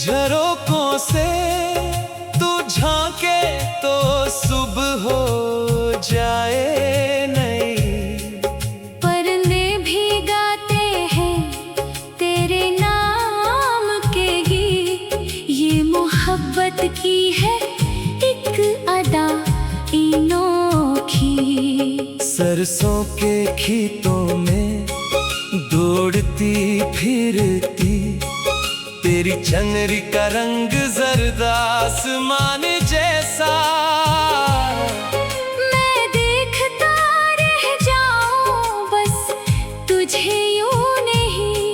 झरोकों से तू झांके तो सुबह हो जाए नई। परिंदे भी गाते हैं तेरे नाम के गीत, ये मोहब्बत की है एक अदा अनोखी। सरसों के खेतों में दौड़ती फिरती तेरी चुनरी का रंग जर्द आसमान जैसा। मैं देखता रह जाऊं बस तुझे, यूं नहीं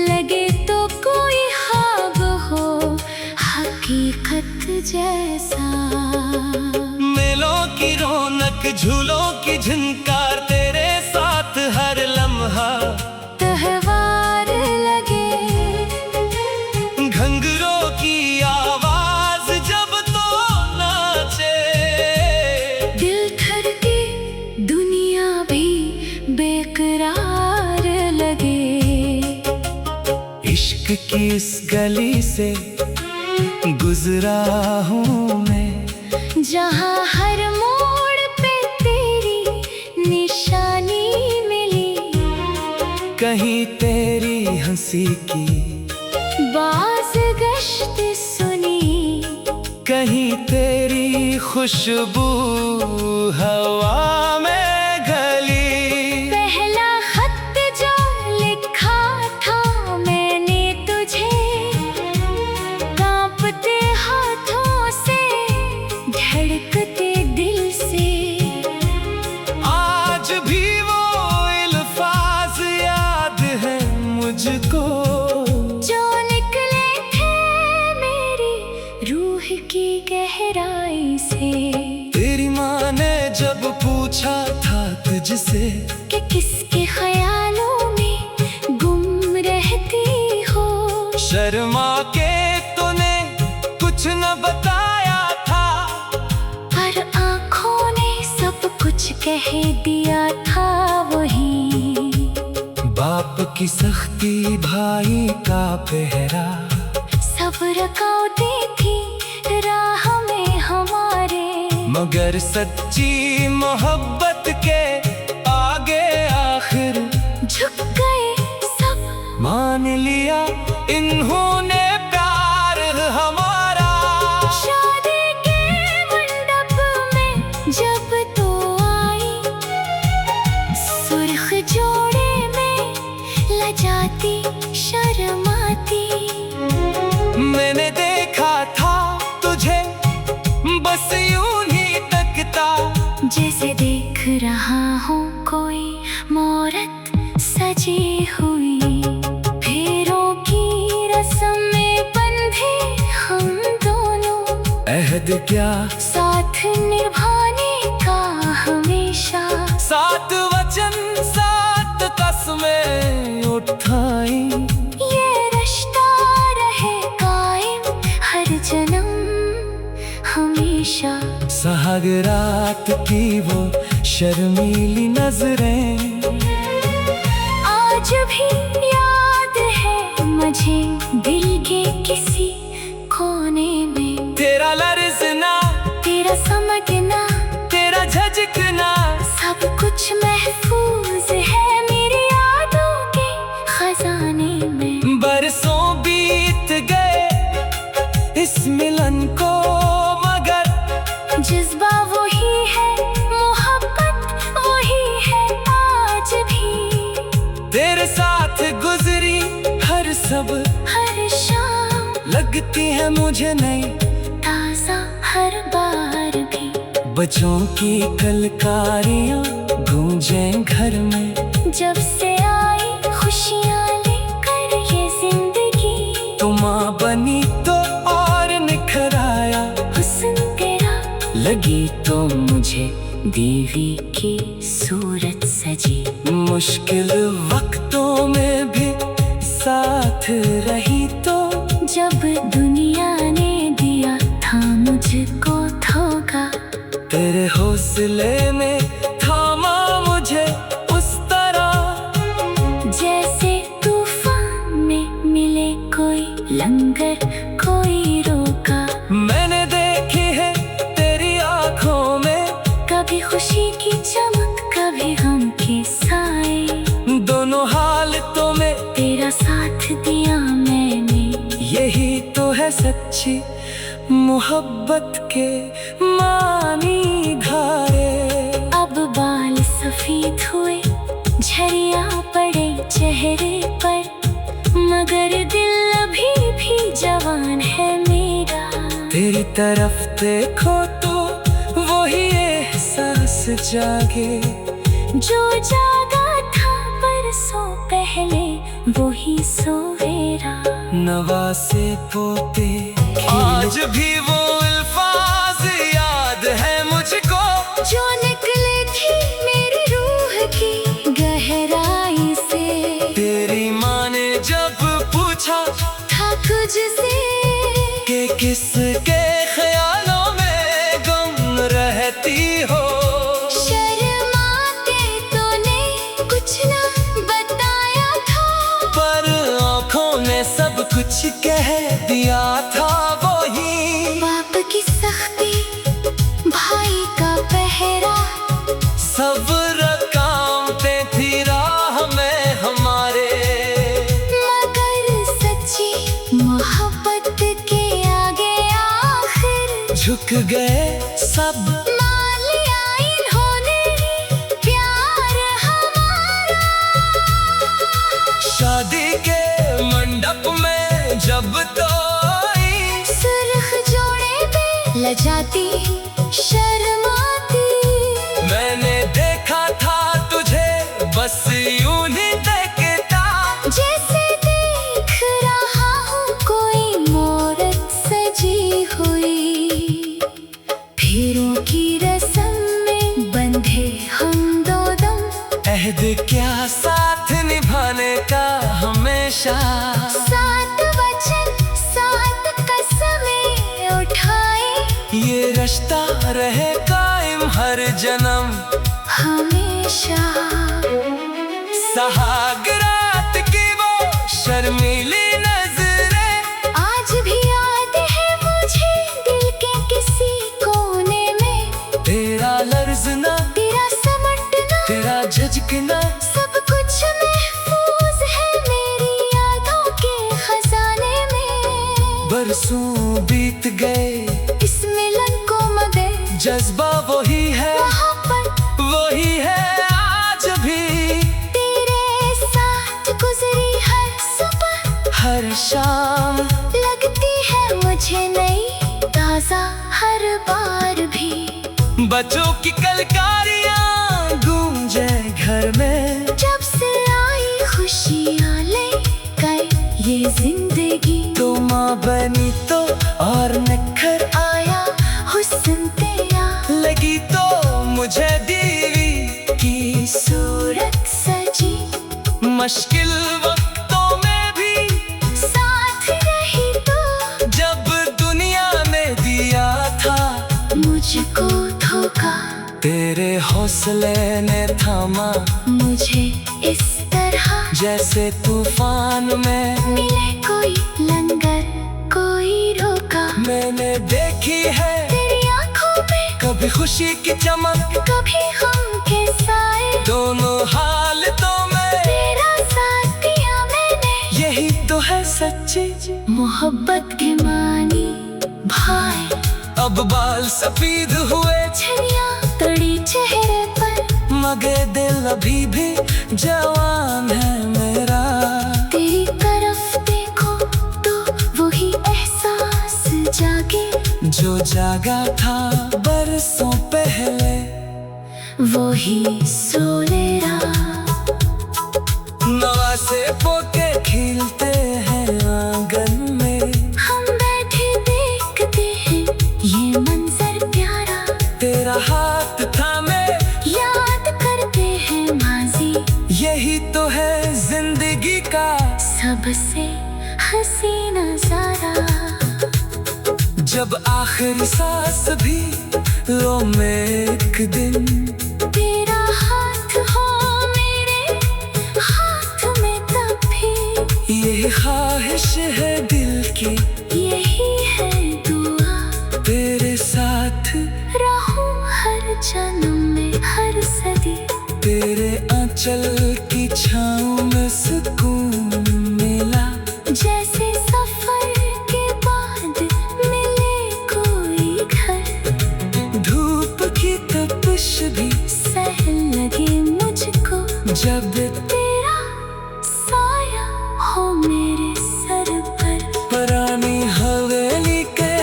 लगे तो कोई ख्वाब हो हकीकत जैसा। मेलों की रौनक झूलों की झनकार तेरे साथ हर लम्हा त्योहार लगे। घंघरों की आवाज जब तो नाचे, दिल धड़के दुनिया भी बेकरार लगे। इश्क की इस गली से गुजरा हूँ मैं, जहाँ हर मोड़ पे तेरी निशानी मिली। कहीं तेरी हंसी की बाज़ गश्त सुनी, कहीं तेरी खुशबू हवा में गली। पहला खत जो लिखा था मैंने तुझे, कांपते हाथों से धड़कते दिल से। आज भी वो अल्फाज याद है मुझको, जो निकले थे मेरी रूह की गहराई से। तेरी माँ ने जब पूछा था तुझसे कि किसके ख्यालों में गुम रहती हो, शर्मा के तूने कुछ न बताया था, पर आँखों ने सब कुछ कह दिया था वही। बाप की सख्ती भाई का पहरा, सब्र कौते थी राह में हमारे। मगर सच्ची मोहब्बत के आगे आखिर झुक गए सब, मान लिया इन्होंने प्यार हमारा। शादी के मंडप में जब तो आई, सुर्ख जोड़े में लजाती शर्माती। मैंने देखा था तुझे बस यूं ही तकता, जैसे देख रहा हूँ कोई मूरत सजी हुई। फेरों की रस्म में बंधे हम दोनों, अहद क्या साथ निभाने का हमेशा। सात वचन सात कसमें उठाई, ये रिश्ता रहे कायम हर जन्म हमेशा। सुहाग रात की वो शर्मीली नजरें आज भी याद है मुझे दिल के किसी कोने में। तेरा लरजना तेरा समझना तेरा झिझकना, सब कुछ महफूज है मेरी यादों के खजाने में। बरसों बीत गए इस मिलन को, मगर जज्बा वही है, मोहब्बत वही है आज भी। तेरे साथ गुजरी हर सब हर शाम लगती है मुझे नई, ताजा हर बार भी। बच्चों की कलकारियाँ गूंजें घर में, जब से आई खुशियाँ लेकर ये जिंदगी। तुम माँ बनी तो और निखर आया हुस्न तेरा, लगी तो मुझे देवी की सूरत सजी। मुश्किल वक्तों में भी साथ रही तो, जब दुनिया ने दिया था मुझको धोखा। तेरे हौसले ने थामा मुझे उस तरह, जैसे तूफान में मिले कोई लंगर कोई रोका। मैंने देखी है तेरी आंखों में कभी खुशी की चमक, कभी गम के साए। दोनों हालतों में तेरा साथ दिया मैंने। यही तो है सच्ची मोहब्बत के मानी धारे। अब बाल सफेद हुए, झरिया पड़े चेहरे पर, मगर दिल अभी भी जवान है मेरा। तेरी तरफ देखो तो वही एहसास जागे, जो जागा था बरसों पहले वही सवेरा। नवा से पोते आज भी वो अल्फाज याद है मुझको, जो निकले थी मेरी रूह की गहराई से। तेरी माँ ने जब पूछा था तुझसे कि किसके ख्यालों में गुम रहती हो, शर्माते तूने कुछ ना बताया था, पर आँखों ने सब कुछ कह दिया था। वही बाप की सख्ती, भाई का पहरा, सब्र कामते थी राह में हमारे, मगर सच्ची मोहब्बत के आगे आखिर झुक गए सब। मान लिया इन्होंने प्यार हमारा। शादी के मंडप में जब तो आई, सुर्ख जोड़े पे लजाती शर्माती, मैंने देखा था तुझे बस यूं ही देखता, जैसे देख रहा हूँ कोई मोरत सजी हुई। फेरों की रस्म में बंधे हम दो दम, अहद क्या साथ निभाने का हमेशा, सात वचन सात कसमें उठाए, ये रिश्ता रहे कायम हर जन्म हमेशा। सुहाग रात की वो शर्मीली नजरें आज भी याद है मुझे दिल के किसी कोने में, तेरा लर्जना, तेरा समटना, तेरा झिझकना, सब कुछ महफूज है मेरी यादों के खजाने में। बरसों बीत गए, इस मिलन को मगर जज्बा वही है, मोहब्बत वही है आज भी। तेरे साथ गुजरी हर सुबह, हर शाम लगती है मुझे नई ताजा हर बार भी। बच्चों की कलकारियां गूंजे घर में, जब से आई खुशियाँ ले कर ये जिंदगी, तो माँ बनी तो और निखर आया हुस्न तेरा, लगी तो मुझे दीवी की सूरत सजी। मुश्किल वक्तों में भी साथ रही तो जब दुनिया ने दिया था, मुझको धोखा तेरे हौसले ने थामा मुझे इस तरह, जैसे तूफान में मिले कोई लंगर कोई रोका। मैंने देखी है तेरी आंखों में कभी खुशी की चमक, कभी गम के साए, दोनों हालतों में तेरा साथ दिया मैंने। यही तो है सच्ची मोहब्बत के मानी भाई, अब बाल सफेद हुए, झरिया तड़ी चेहरे पर, मगर दिल अभी भी जवान है मेरा। तेरी तरफ देखो तो वही एहसास जागे, जो जागा था बरसों पहले वही सोलेरा। नवा से पोते खिलते हैं आंगन में, हम बैठे देखते हैं ये मंजर प्यारा, तेरा हाथ थामे याद करते हैं माजी, यही तो है जिंदगी का सबसे हसी नजारा। जब आखिरी सांस भी लो में एक दिन, तेरा हाथ हो मेरे हाथ में तब भी, ये ख्वाहिश है दिल की यही आंचल की छाँव में सुकून मिला। जैसे सफर के बाद मिले कोई घर। धूप की तपिश भी सहल लगे मुझको जब तेरा साया हो मेरे सर पर। पुरानी हवेली के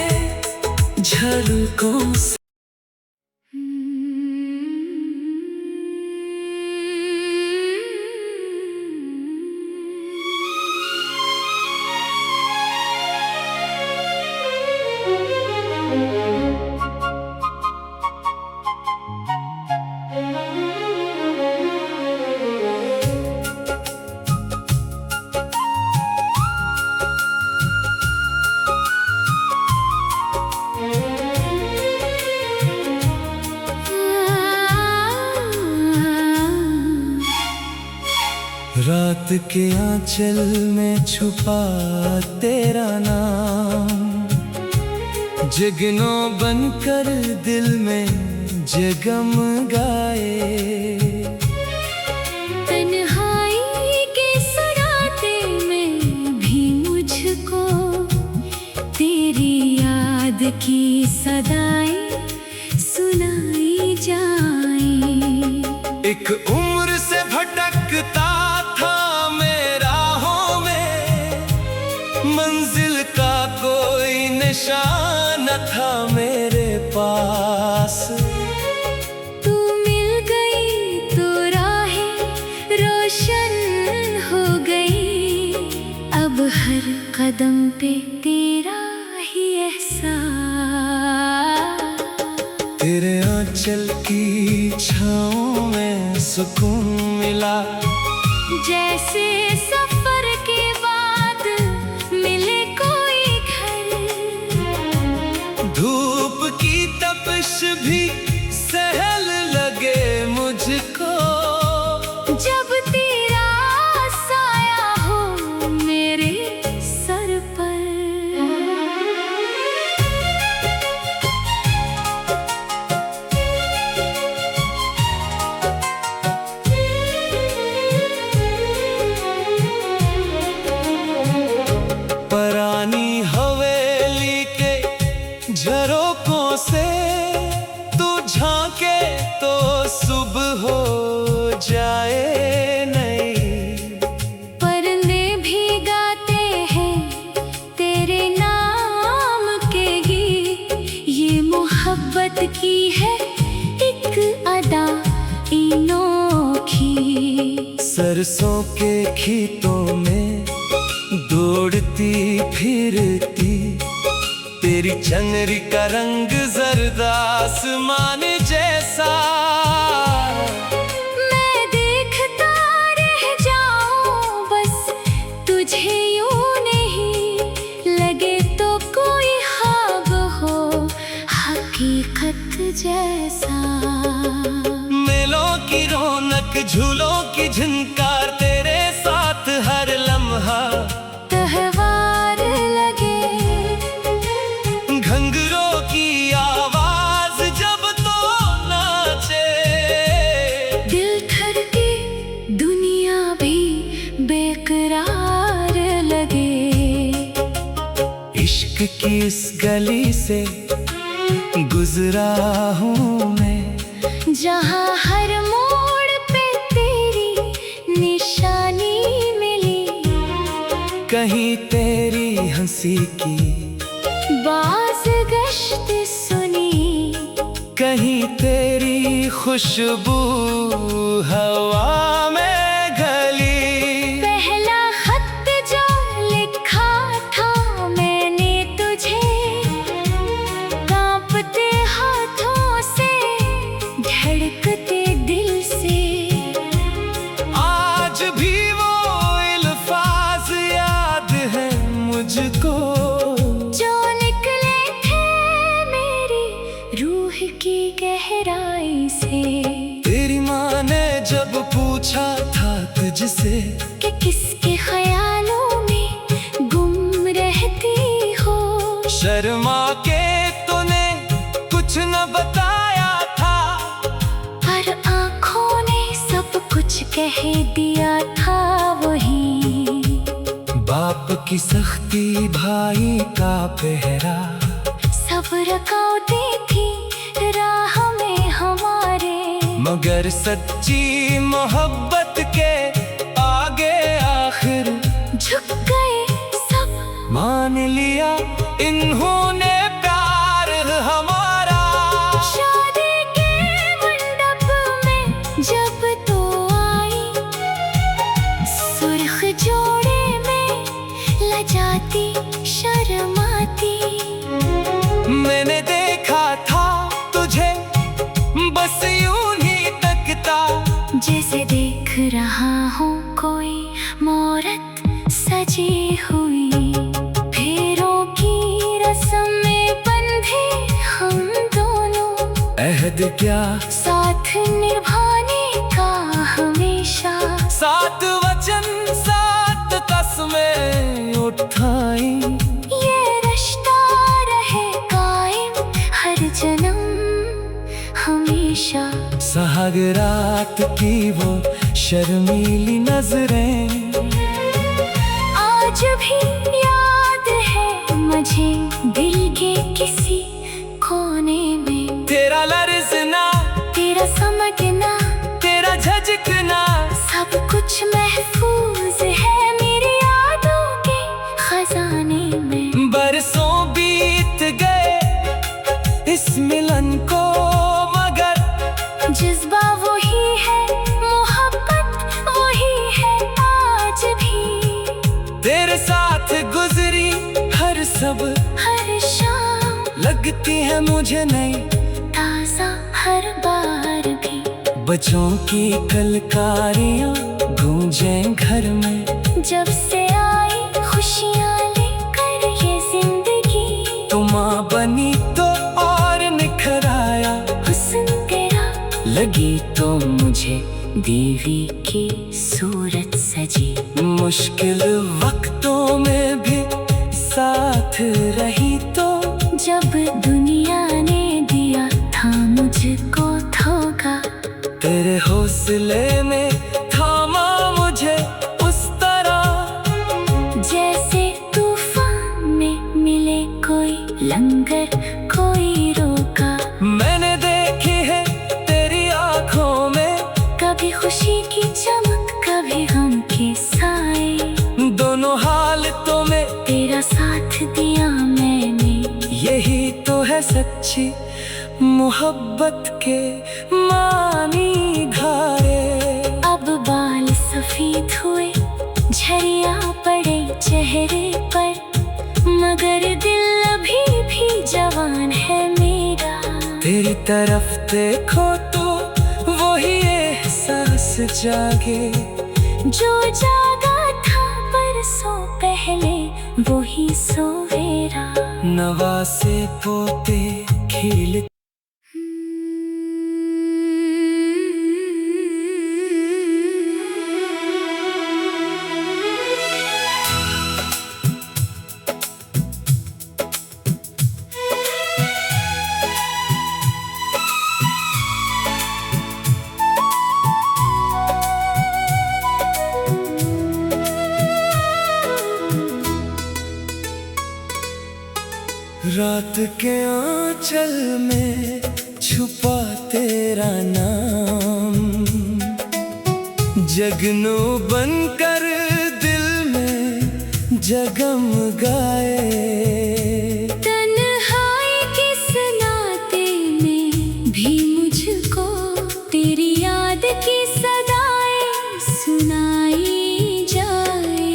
झलकों से रात के आंचल में छुपा तेरा नाम, जगनों बनकर दिल में जगमगाए। तन्हाई के सराते में भी मुझको तेरी याद की सदाएं सुनाई जाए। एक उम्र से भटकता था मैं राहों में, मंजिल का कोई निशान न था मेरे पास। तू मिल गई तो राहें रोशन हो गई, अब हर कदम पे तेरा ही एहसास। तेरे आंचल की छाँव में सुकून मिला। जैसे सफर के बाद मिले कोई घर। धूप की तपिश भी सहल लगे मुझको जब तेरा साया हो मेरे सर पर। पुरानी हवेली के झरोकों से तू झांके तो सुबह हो जाए नई। परिंदे भी गाते हैं तेरे नाम के गीत, ये मोहब्बत की है एक अदा अनोखी। सरसों के खेतों में दौड़ती फिरती तेरी चंगरी का रंग जर्द आसमान जैसा। मैं देखता रह जाऊं बस तुझे, यूं नहीं लगे तो कोई ख्वाब हो हकीकत जैसा। मेलों की रौनक झूलों की झनकार तेरे साथ हर लम्हा त्योहार लगे। घंघरों की आवाज जब तो नाचे, दिल धड़के दुनिया भी बेकरार लगे। इश्क की इस गली से गुजरा हूँ मैं, जहाँ हर मोड़ पे तेरी निशानी मिली। कहीं तेरी हंसी की बाज गश्त सुनी, कहीं तेरी खुशबू हवा में घली। पहला खत जो लिखा था मैंने तुझे, कांपते हाथों से धड़कते दिल से। आज भी वो अल्फाज याद है मुझको, जो निकले थे मेरी रूह की गहराई से। तेरी माँ ने जब पूछा था तुझसे कि किसके ख्यालों में गुम रहती हो, शर्मा के तूने कुछ न बताया था, पर आँखों ने सब कुछ कह दिया था वही। बाप की सख्ती, भाई का पहरा, सब रुकावटें थी राह में हमारे, मगर सच्ची मोहब्बत के आगे आखिर झुक गए सब। मान लिया इन्होंने प्यार हमारा। शादी के मंडप में जब तो आई, सुर्ख जोड़े में लजाती शर्माती। मैंने देखा था तुझे बस यूं ही तकता, जैसे देख रहा हूँ कोई मूरत सजी हुई। फेरों की रस्म में बंधे हम दोनों, अहद क्या साथ निभाने का हमेशा। सात वचन सात कसमें उठाई, ये रिश्ता रहे कायम हर जन्म हमेशा। सुहाग रात की वो शर्मीली नजरें आज भी याद है मुझे दिल के किसी कोने में। तेरा लरज़ना, तेरा समझना, तेरा झिझकना, सब कुछ महफूज है मेरी यादों के खजाने में। बरसों बीत गए इस मिलन को, मगर जज्बा वही है, मोहब्बत वही है आज भी। तेरे साथ गुजरी हर सब हर शाम लगती है मुझे नई, ताजा हर बार भी। बच्चों की कलकारियां गूंजें घर में, जब से आई खुशियाँ लेकर ये जिंदगी। तुम माँ बनी तो और निखर आया हुस्न तेरा, लगी तो मुझे देवी की सूरत सजी। मुश्किल वक्तों में भी साथ रही तो, जब दुनिया ने दिया था मुझको धोखा। तेरे हौसले ने थामा मुझे उस तरह, जैसे तूफान में मिले कोई लंगर कोई रोका। मैंने देखी है तेरी आंखों में कभी खुशी की चमक, कभी गम के साए। दोनों हालतों में तेरा साथ दिया मैंने, यही तो है सच्ची मोहब्बत के मानी धारे। अब बाल सफेद हुए, झरिया पड़े चेहरे पर, मगर दिल अभी भी जवान है मेरा। तेरी तरफ देखो तो वही एहसास जागे, जो जागा था बरसों पहले वही सवेरा। नवा से पोते खिल रात के आंचल में छुपा तेरा नाम, जगनू बनकर दिल में जगमगाए। तन्हाई के सन्नाटे में भी मुझको तेरी याद की सदाएं सुनाई जाए।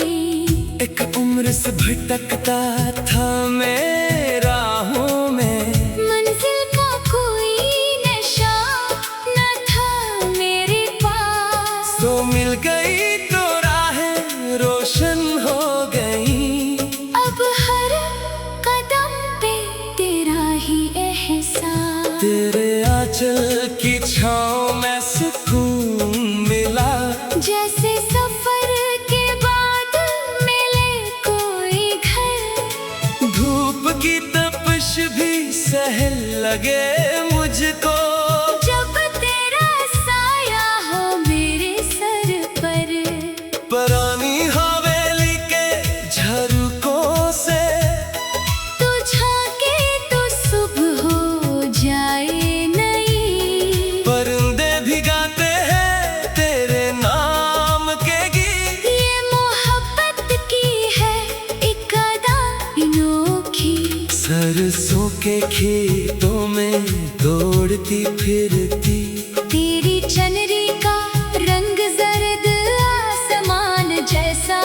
एक उम्र से भटकता था मैं राहों में, मंजिल का कोई नशा न था मेरे पास। तो मिल गई तो राहें रोशन हो गई। अब हर कदम पे तेरा ही एहसास, तेरे आंचल की छाँव में सुकून मिला। जैसे सफर के बाद मिले कोई घर। धूप की तपिश भी सहल लगे मुझको, जब तेरा साया हो मेरे सर सरसों के खेतों में दौड़ती फिरती, तेरी चुनरी का रंग जर्द आसमान जैसा,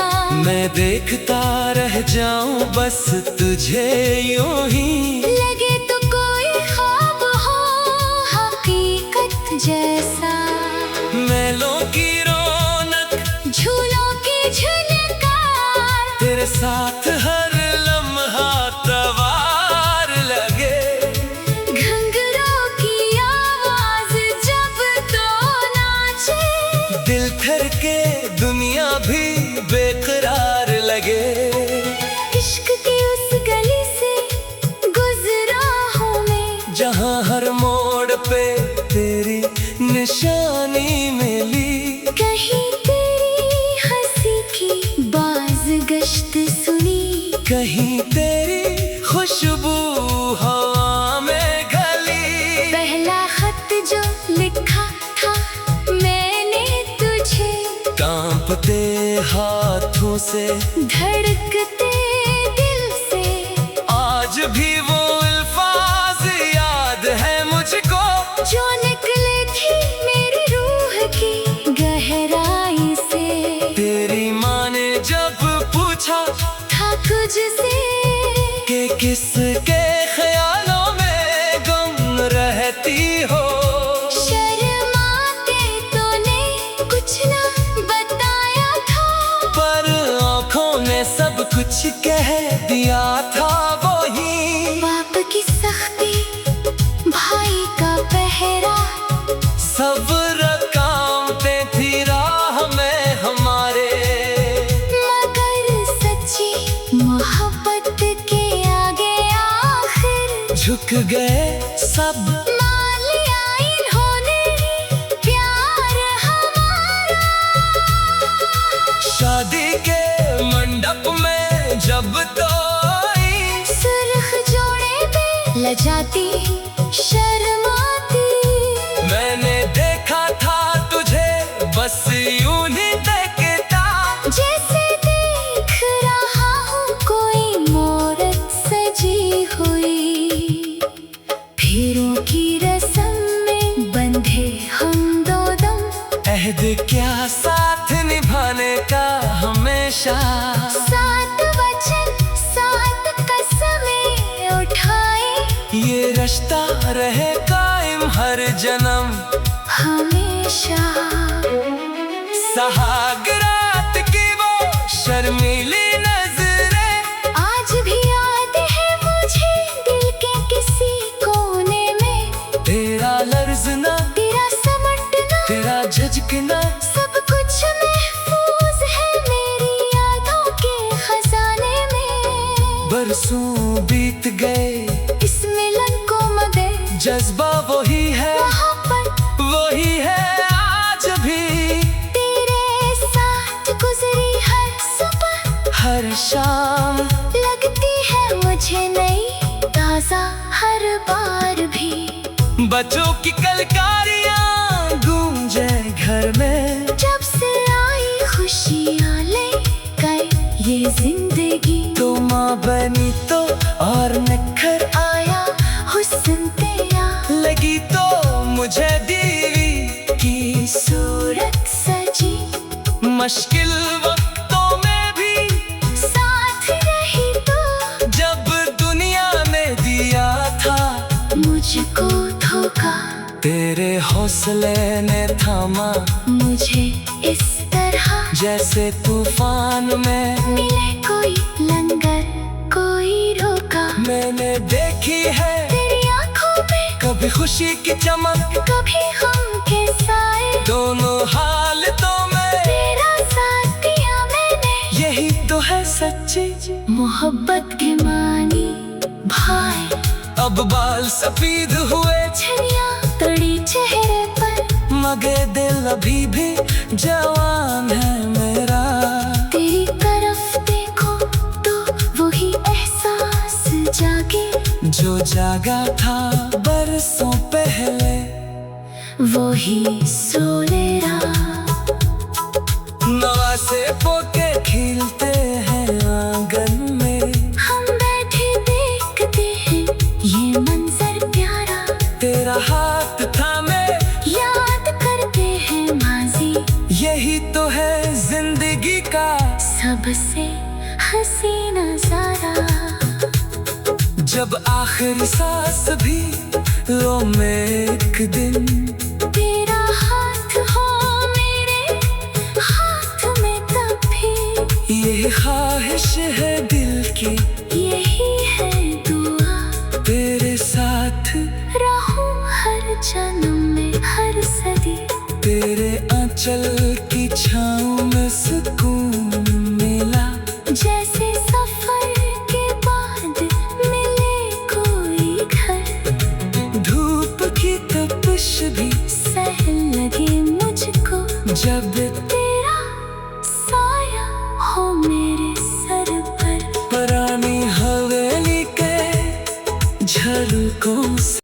मैं देखता रह जाऊं बस तुझे यूं ही, लगे तो कोई ख्वाब हो हकीकत जैसा। मेलों की रौनक, झूलों की झनकार, तेरे साथ हर लम्हा तवार लगे, घंघरों की आवाज जब तो नाचे, दिल थर के दुनिया भी बेकरार लगे। इश्क की उस गली से गुजरा हूँ मैं, जहाँ हर मोड़ पे तेरी निशानी मिली, कहीं तेरी हंसी की बाज गश्त सुनी, कहीं तेरी खुशबू हवा में गली। पहला खत जो लिखा था मैंने तुझे, कांपते हाथों से, धड़कते दिल से, आज भी वो अल्फाज याद है मुझको, जो निकले थी मेरी रूह की गहराई से। तेरी माँ ने जब पूछा था तुझसे कि किसके ख्यालों में गुम रहती हो, शर्माते तो ने कुछ ना बताया था, पर आँखों ने सब कुछ कह दिया था वही। बाप की सख्ती, भाई का पहरा, सब्र कामते थी राह में हमारे, मगर सच्ची मोहब्बत के आगे आखिर झुक गए सब। मान लिया इन्होंने प्यार हमारा, शादी के मंडप में जब तो आई, सुर्ख जोड़े पे लजाती शर्माती, मैंने देखा था तुझे बस यूं ही देखता, जैसे देख रहा हूँ कोई मूरत सजी हुई। फिरों की रस्म में बंधे हम दो दम, अहद क्या साथ निभाने का हमेशा, सात वचन सात कसमें उठाए, ये रिश्ता रहे कायम हर जन्म हमेशा। सुहाग रात की वो शर्मीली नजरें, आज भी याद है मुझे दिल के किसी कोने में, तेरा लर्जना, तेरा समटना, तेरा झिझकना, सब कुछ महफूज है मेरी यादों के खजाने में। बरसों बीत गए, इस मिलन को मदे जज्बा वही है, मोहब्बत वही है आज भी, तेरे साथ गुजरी हर सुबह हर शाम लगती है मुझे नई ताजा हर बार भी। बच्चों की कलकारियां गूंजे घर में, जब से आई खुशियाँ ले गए ये जिंदगी, तो माँ बनी तो और निखर आया हुस्न तेरा, लगी तो मुझे दीवी की सूरत सजी, मुश्किल वक्तों में भी साथ रही तो, जब दुनिया ने दिया था मुझको धोखा, तेरे हौसले ने थामा मुझे इस तरह, जैसे तूफान में मिले कोई लंगर कोई रोका, मैंने देखी है तेरी आंखों में कभी खुशी की चमक, कभी गम के साए, दोनों हालतों में तेरा साथ दिया मैंने, यही तो है सच्ची मोहब्बत के मानी भाई। अब बाल सफेद हुए, छरियाँ तड़ी चेहरे पर, मगर दिल अभी भी जवान है मेरा, तेरी तरफ देखो तो वही एहसास जागे, जो जागा था बरसों पहले वही सोनेरा। नवा से पोके खिलते हैं आंगन में, हम बैठे देखते जब आखिरी सांस भी लो में एक दिन तेरा हाथ हो मेरे हाथ में तब भी। ये ख्वाहिश है दिल की, यही है दुआ, तेरे साथ रहूं हर जन्म में हर सदी। तेरे आंचल की छाँव में सुकून मिला, जैसे सफर के बाद मिले कोई घर। धूप की तपिश भी सहल लगे मुझको जब तेरा साया हो मेरे सर पर। पुरानी हवेली के झलकों से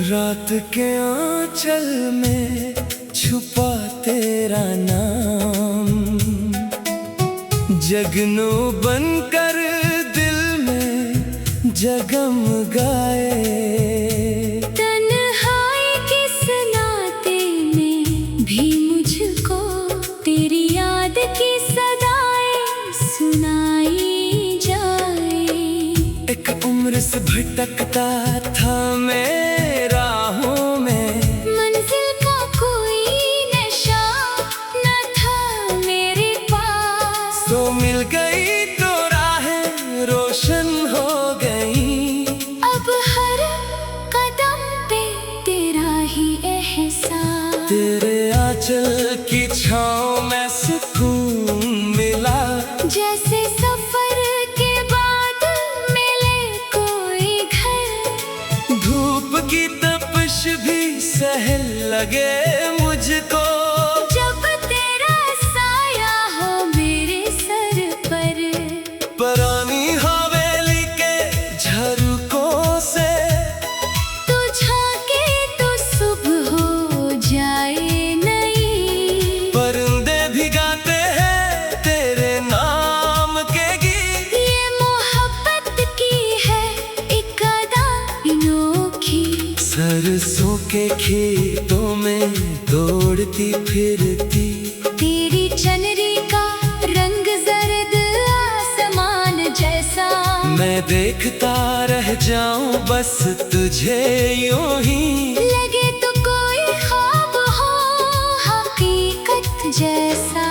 रात के आंचल में छुपा तेरा नाम, जगनू बनकर दिल में जगमगाए। तन्हाई के सनाते में भी मुझको तेरी याद की सदाएं सुनाई जाए। एक उम्र से भटकता था मैं राहों में, मंजिल का कोई नशा न था मेरे पास। तो मिल गई तो राहें रोशन हो गई। अब हर कदम पे तेरा ही एहसास, तेरे आंचल की छाँव में सुकून मिला, जैसे सफर के बाद मिले कोई घर। धूप की तपिश भी सहल लगे मुझको जब तेरा साया हो मेरे सर पर। पुरानी हवेली के झलकों से तू झांके तो सुबह हो जाए नई। परिंदे भी गाते हैं तेरे नाम के गीत। ये मोहब्बत की है एक अदा अनोखी, सरसों के खेतों में दौड़ती फिरती। तेरी चनरी का रंग जर्द आसमान जैसा। मैं देखता रह जाऊं बस तुझे यूं ही, लगे तो कोई ख्वाब हो हकीकत जैसा।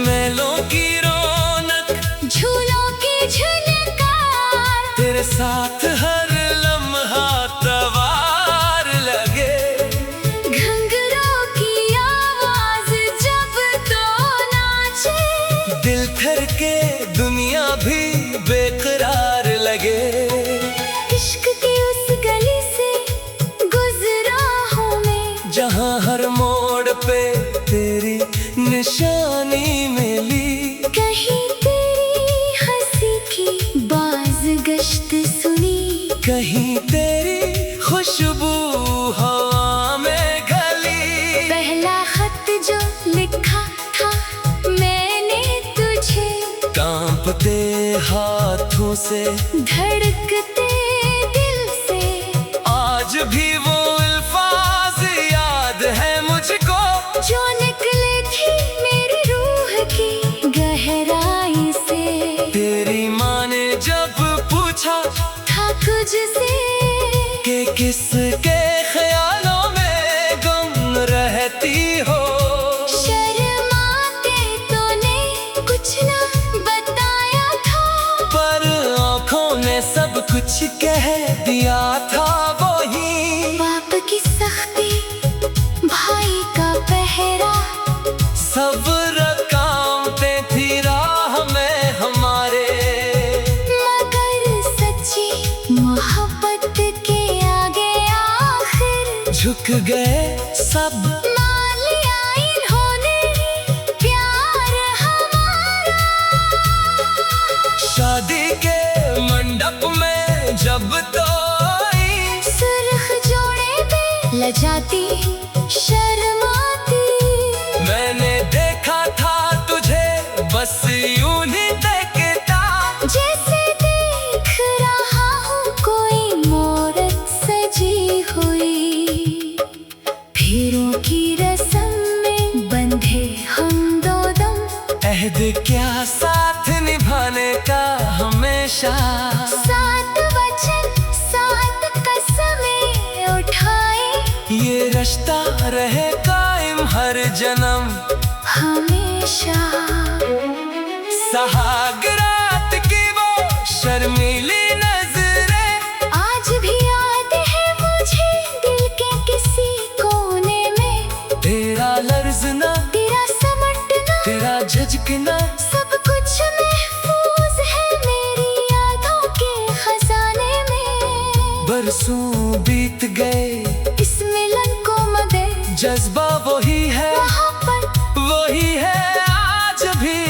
मेलों की रौनक झूलों की झनकार, तेरे साथ हर लम्हा तवार लगे। घंघरों की आवाज जब तो नाचे, दिल ठर के दुनिया भी बेकरार लगे। इश्क की उस गली से गुजरा हूँ मैं, जहाँ हर मोड़ पे तेरी निशानी मिली। कहीं तेरी हंसी की बाज गश्त सुनी। कहीं तेरी खुशबू हवा में गली। पहला खत जो लिखा था मैंने तुझे, कांपते हाथों से धड़कते दिल से। आज भी वो अल्फाज याद है मुझको, जो निकले थी मेरी रूह की गहराई से। तेरी माँ ने जब पूछा था तुझसे कि किसके ख्यालों में गुम रहती हो। शर्माते तूने कुछ ना बताया था, पर आँखों ने सब कुछ कह दिया था वही। बाप की सख्ती भाई का पहरा, सब्र कामते थी राह में हमारे। मगर सच्ची मोहब्बत के आगे आखिर झुक गए सब। मान लिया इन्होंने प्यार हमारा। शादी के मंडप में जब तो आई, सुर्ख जोड़े लजाती शर्माती। मैंने देखा था तुझे बस यूं ही देखता, जैसे देख रहा हूँ कोई मूरत सजी हुई। फेरों की रस्म में बंधे हम दो दम, अहद क्या साथ निभाने का हमेशा। सात वचन सात कसमें उठाए, ये रिश्ता रहे कायम हर जन्म हमेशा। सहागरात की वो शर्मीली नजरें आज भी याद है मुझे दिल के किसी कोने में। तेरा लर्ज़ना, तेरा समटना, तेरा झिझकना, सब कुछ महफूज है मेरी यादों के खजाने में। बरसों बीत गए, इस मिलन को मदे जज्बा वही है, मोहब्बत वही है आज भी।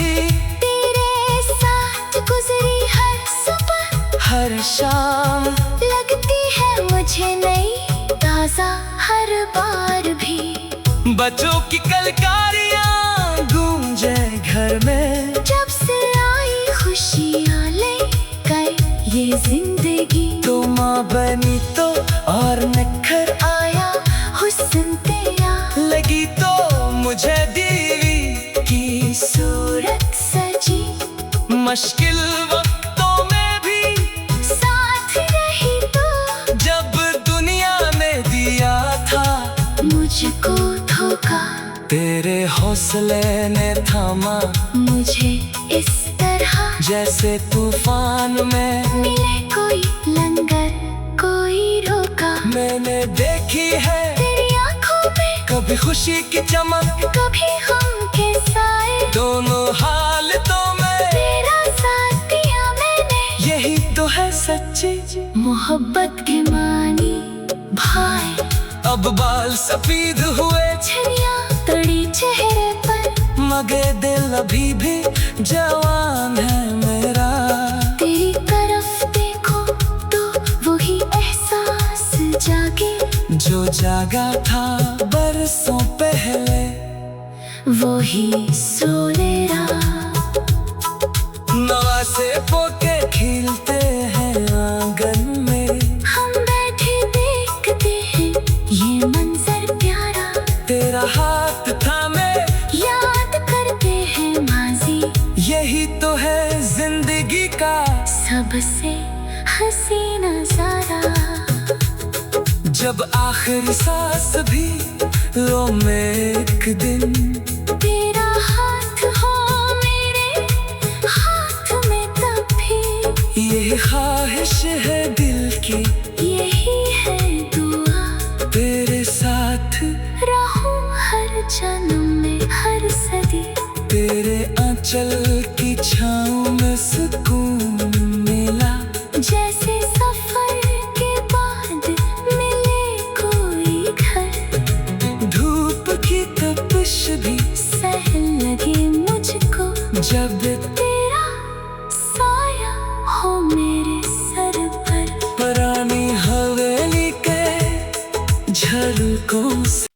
तेरे साथ गुजरी हर सुबह हर शाम लगती है मुझे नई, ताजा हर बार भी। बच्चों की कलकारियां गूंजे घर में, जब से आई खुशियाँ ले गए ये जिंदगी। तो माँ बनी तो और निखर आया हुस्न तेरा, लगी तो मुझे दीवी की सूरत सजी। मुश्किल वक्तों में भी साथ रही तो, जब दुनिया ने दिया था मुझको धोखा। तेरे हौसले ने थामा मुझे इस तरह, जैसे तूफान में मिले कोई लंगर कोई रोका। मैंने देखी है तेरी आंखों में कभी खुशी की चमक, कभी गम के साए। दोनों हालतों में तेरा साथ दिया मैंने, यही तो है सच्ची मोहब्बत के मानी भाई। अब बाल सफेद हुए, छलियाँ तड़ी चेहरे पर, मगर दिल अभी भी जवान है मेरा। तेरी तरफ देखो तो वही एहसास जागे, जो जागा था बरसों पहले वही सोने नवासे पोके खिलते हैं आंगन में। हम बैठे देखते हैं ये मंजर प्यारा, तेरा हाथ थामे याद करते हैं माजी। यही तो है जिंदगी का सबसे हसी नजारा। जब आखिरी सांस भी लो में एक दिन, तेरा हाथ हो मेरे हाथ में तब भी, यही ख्वाहिश है दिल की, यही है दुआ। तेरे साथ रहूं हर जन्म में हर सदी, तेरे आंचल की छाँव में सुकून मिला। जैसे सफर के बाद मिले कोई घर, धूप की तपिश भी सहल लगे मुझको, जब तेरा साया हो मेरे सर पर। पुरानी हवेली के झलकों से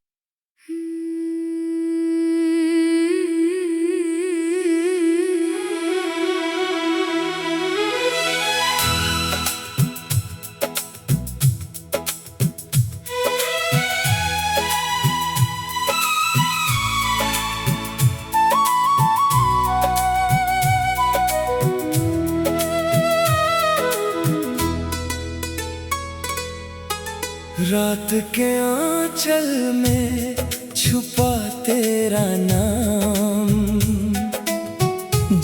रात के आंचल में छुपा तेरा नाम,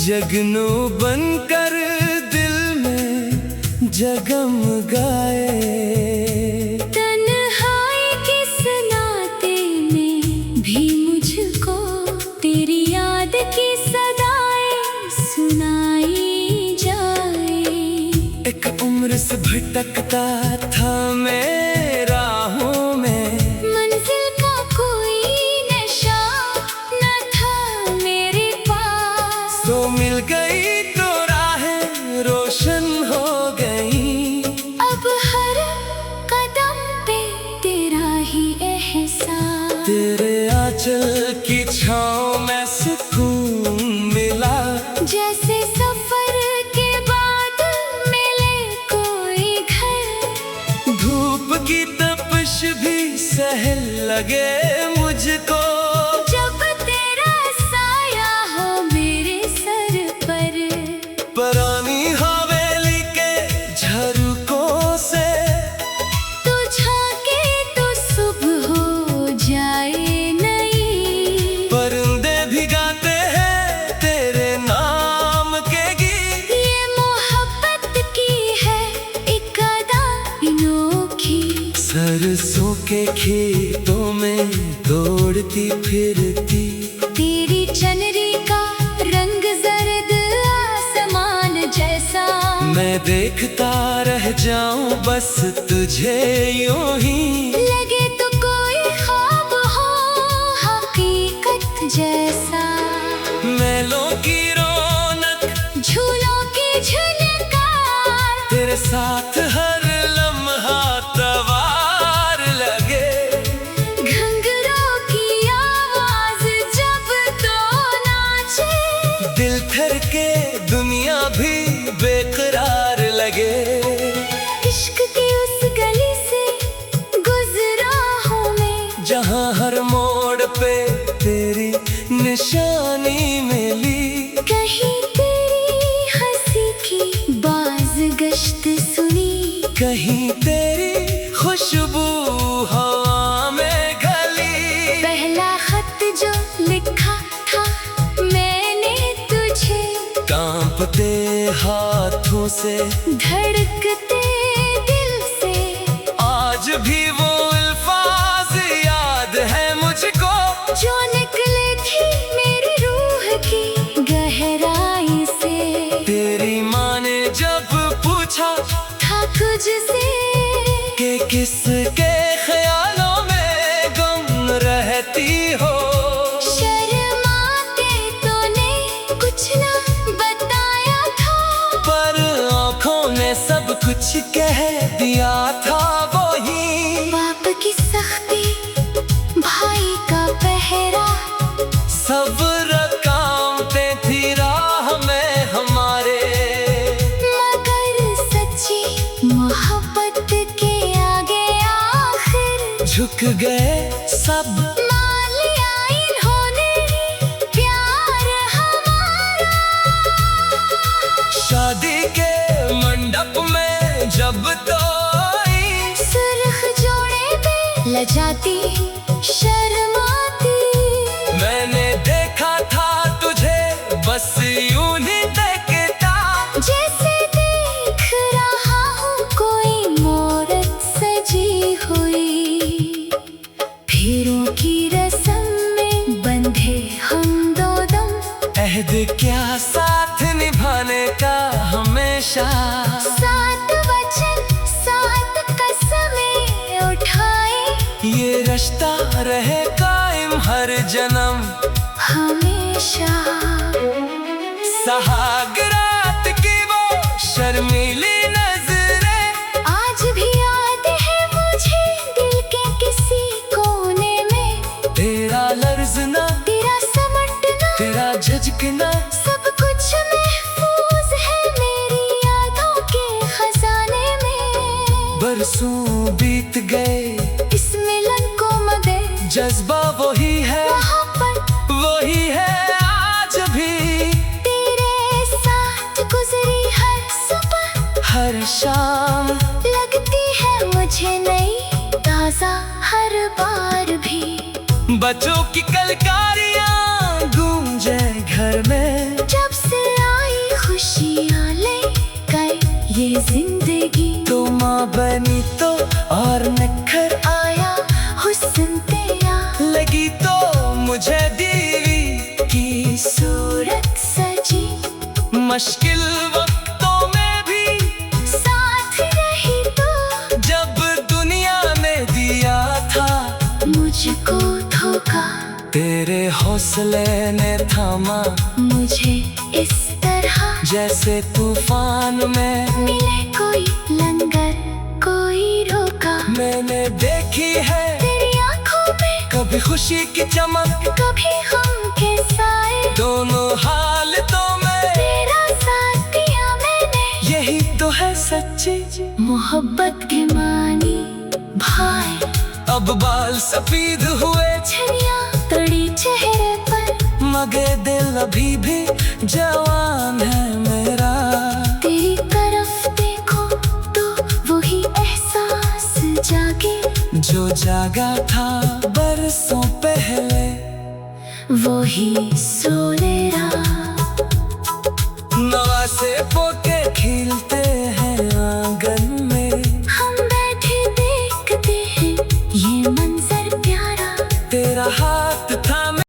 जगनू बनकर दिल में जगमगाए। तन्हाई के सनाते में भी मुझको तेरी याद की सदाएं सुनाई जाए। एक उम्र से भटकता था मैं राहों में, मंजिल का कोई नशा न था मेरे पास। तो मिल गई तो राहें रोशन हो गई। अब हर कदम पे तेरा ही तेरे आंचल की छाँव में सुकून मिला। जैसे सफर के बाद मिले कोई घर। धूप की तपिश भी सहल लगे मुझको, जब तेरा साया हो मेरे सर पर। पुरानी हवेली के झरोकों से तू झांके तो सुबह हो जाए नई। परिंदे भी गाते हैं तेरे नाम के गीत। ये मोहब्बत की है एक अदा अनोखी। सरसों के खेतों में दौड़ती फिरती, तेरी चुनरी का रंग जर्द आसमान जैसा। मैं देखता रह जाऊं बस तुझे यूं ही। लगे तो कोई ख्वाब हो हकीकत जैसा। मेलों की रौनक, झूलों की झनकार। तेरे साथ हर लम्हा तवार लगे। घंघरों की आवाज जब तो नाचे। दिल थर के दुनिया भी बेकरार लगे। इश्क की उस गली से गुजरा हूँ मैं, जहाँ हर मोड़ पे तेरी निशानी मिली। कहीं तेरी हंसी की बाज गश्त सुनी। कहीं तेरी खुशबू हवा में घली। पहला खत जो लिखा था मैंने तुझे, कांपते हाथों से, धड़कते दिल से। आज भी वो अल्फाज याद है मुझको, जो निकले थी मेरी रूह की गहराई से। तेरी माँ ने जब पूछा था तुझसे कि किसके ख्यालों में गुम रहती हो। शर्माते तूने कुछ ना बताया था, पर आँखों ने सब कुछ कह दिया था वही। बाप की सख्ती भाई का पहरा। सब्र कामते थी राह में हमारे, मगर सच्ची मोहब्बत के आगे आखिर झुक गए सब। मान लिया इन्होंने प्यार हमारा। शादी के मंडप में जब तो आई, सुर्ख जोड़े पे लजाती शर्माती। मैंने देखा था तुझे बस यूं ही देखता। जैसे देख रहा हूँ कोई मोरत सजी हुई। फेरों की रस्म में बंधे हम दो दम, अहद क्या साथ निभाने का हमेशा। सात वचन सात कसमें उठाए। ये रिश्ता रहे कायम हर जन्म हमेशा सहागरात की वो शर्मीली नजरें आज भी याद है मुझे दिल के किसी कोने में। तेरा लर्जना, तेरा समटना, तेरा झिझकना, सब कुछ महफूज है मेरी यादों के खजाने में। बरसों बीत गए, इस मिलन को मगर जज्बा वही है, मोहब्बत वही है आज भी। तेरे साथ गुजरी हर सुबह हर शाम लगती है मुझे नई ताजा हर बार भी। बच्चों की कलकारियां गूंजे घर में, जब से आई खुशियाँ ले कर ये जिंदगी। तो माँ बनी तो और निखर आया हुस्न तेरा, लगी तो मुझे दीवी की सूरत सजी। मुश्किल वक्तों में भी साथ रही तो, जब दुनिया ने दिया था मुझको धोखा। तेरे हौसले ने थामा मुझे इस तरह, जैसे तूफान में मिले कोई लंगर कोई रोका। मैंने देखी है तेरी आंखों में कभी कभी खुशी की चमक, कभी हम के साए, दोनों हालतों में तेरा साथ दिया मैंने। यही तो है सच्ची मोहब्बत के मानी भाई, अब बाल सफेद हुए, छरिया तड़ी चेहरे पर, मगर दिल अभी भी जवान है मेरा। तेरी तरफ देखो तो वही एहसास जागे, जो जागा था बरसों पहले, वही सो